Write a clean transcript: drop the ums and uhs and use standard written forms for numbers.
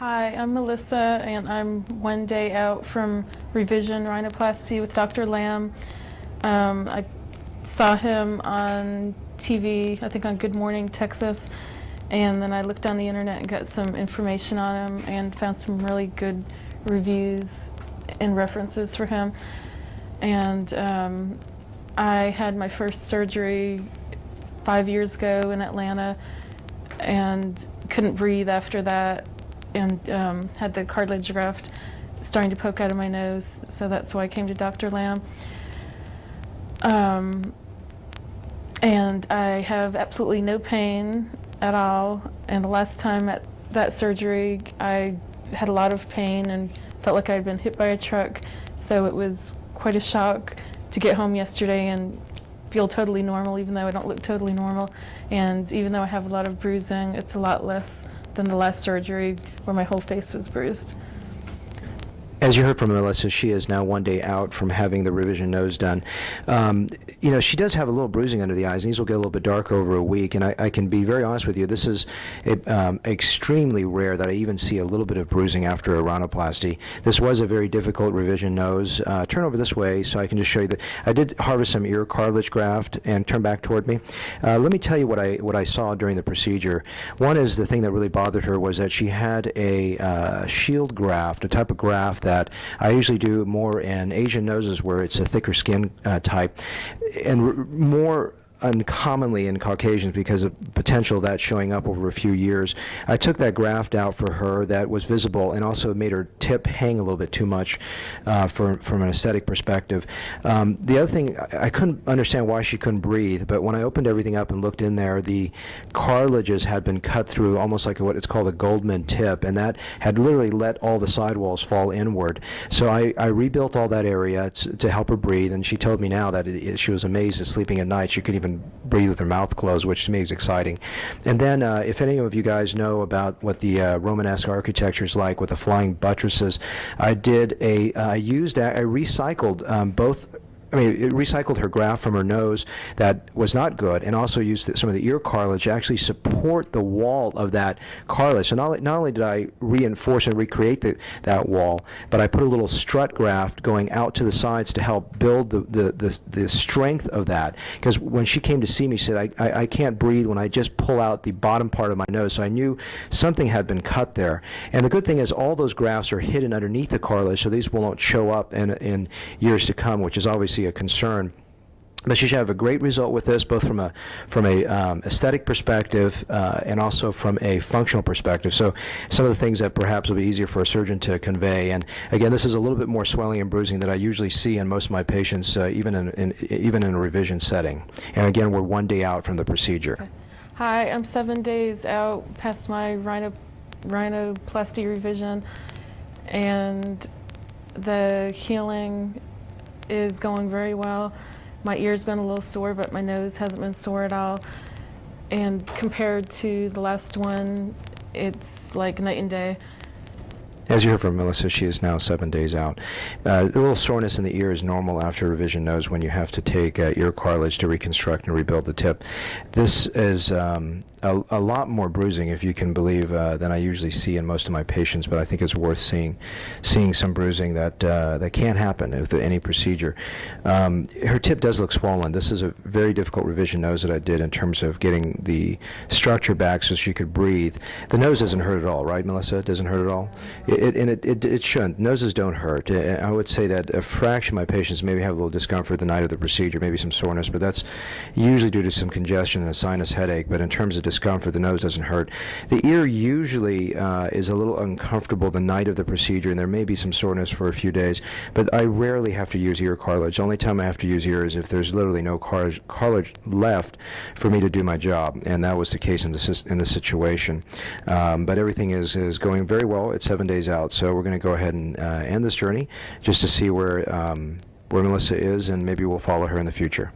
Hi, I'm Melissa, and I'm one day out from revision rhinoplasty with Dr. Lamb. I saw him on TV, I think on Good Morning Texas, and then I looked on the internet and got some information on him and found some really good reviews and references for him. And I had my first surgery 5 years ago in Atlanta and couldn't breathe after that, and had the cartilage graft starting to poke out of my nose, so that's why I came to Dr. Lamb. And I have absolutely no pain at all, and the last time at that surgery I had a lot of pain and felt like I'd been hit by a truck, so it was quite a shock to get home yesterday and feel totally normal, even though I don't look totally normal. And even though I have a lot of bruising, it's a lot less than the last surgery where my whole face was bruised. As you heard from Melissa, she is now one day out from having the revision nose done. She does have a little bruising under the eyes. These will get a little bit dark over a week, and I can be very honest with you, this is extremely rare that I even see a little bit of bruising after a rhinoplasty. This was a very difficult revision nose. Turn over this way so I can just show you that I did harvest some ear cartilage graft, and turn back toward me. Let me tell you what I saw during the procedure. One is the thing that really bothered her was that she had a shield graft, a type of graft that I usually do more in Asian noses where it's a thicker skin type, and more uncommonly in Caucasians because of potential of that showing up over a few years. I took that graft out for her that was visible, and also made her tip hang a little bit too much from an aesthetic perspective. The other thing, I couldn't understand why she couldn't breathe, but when I opened everything up and looked in there, the cartilages had been cut through almost like what it's called a Goldman tip, and that had literally let all the sidewalls fall inward. So I rebuilt all that area to help her breathe, and she told me now that she was amazed at sleeping at night. She could even breathe with her mouth closed, which to me is exciting. And then if any of you guys know about what the Romanesque architecture is like with the flying buttresses, I recycled it recycled her graft from her nose that was not good, and also used some of the ear cartilage to actually support the wall of that cartilage. So not only did I reinforce and recreate that wall, but I put a little strut graft going out to the sides to help build the strength of that. Because when she came to see me, she said, I can't breathe when I just pull out the bottom part of my nose. So I knew something had been cut there. And the good thing is all those grafts are hidden underneath the cartilage, so these will not show up in years to come, which is obviously a concern. But she should have a great result with this, both from a aesthetic perspective and also from a functional perspective. So some of the things that perhaps will be easier for a surgeon to convey. And again, this is a little bit more swelling and bruising than I usually see in most of my patients, even in a revision setting. And again, we're one day out from the procedure. Okay. Hi, I'm 7 days out past my rhinoplasty revision, and the healing is going very well. My ear's been a little sore, but my nose hasn't been sore at all. And compared to the last one, it's like night and day. As you heard from Melissa, she is now 7 days out. A little soreness in the ear is normal after a revision nose when you have to take ear cartilage to reconstruct and rebuild the tip. This is a lot more bruising, if you can believe, than I usually see in most of my patients, but I think it's worth seeing some bruising that can happen with any procedure. Her tip does look swollen. This is a very difficult revision nose that I did in terms of getting the structure back so she could breathe. The nose doesn't hurt at all, right, Melissa? It doesn't hurt at all? It shouldn't. Noses don't hurt. I would say that a fraction of my patients maybe have a little discomfort the night of the procedure, maybe some soreness, but that's usually due to some congestion and a sinus headache. But in terms of discomfort, the nose doesn't hurt. The ear usually is a little uncomfortable the night of the procedure, and there may be some soreness for a few days, but I rarely have to use ear cartilage. The only time I have to use ear is if there's literally no cartilage left for me to do my job, and that was the case in this situation. But everything is going very well. It's 7 days out, so we're going to go ahead and end this journey just to see where Melissa is, and maybe we'll follow her in the future.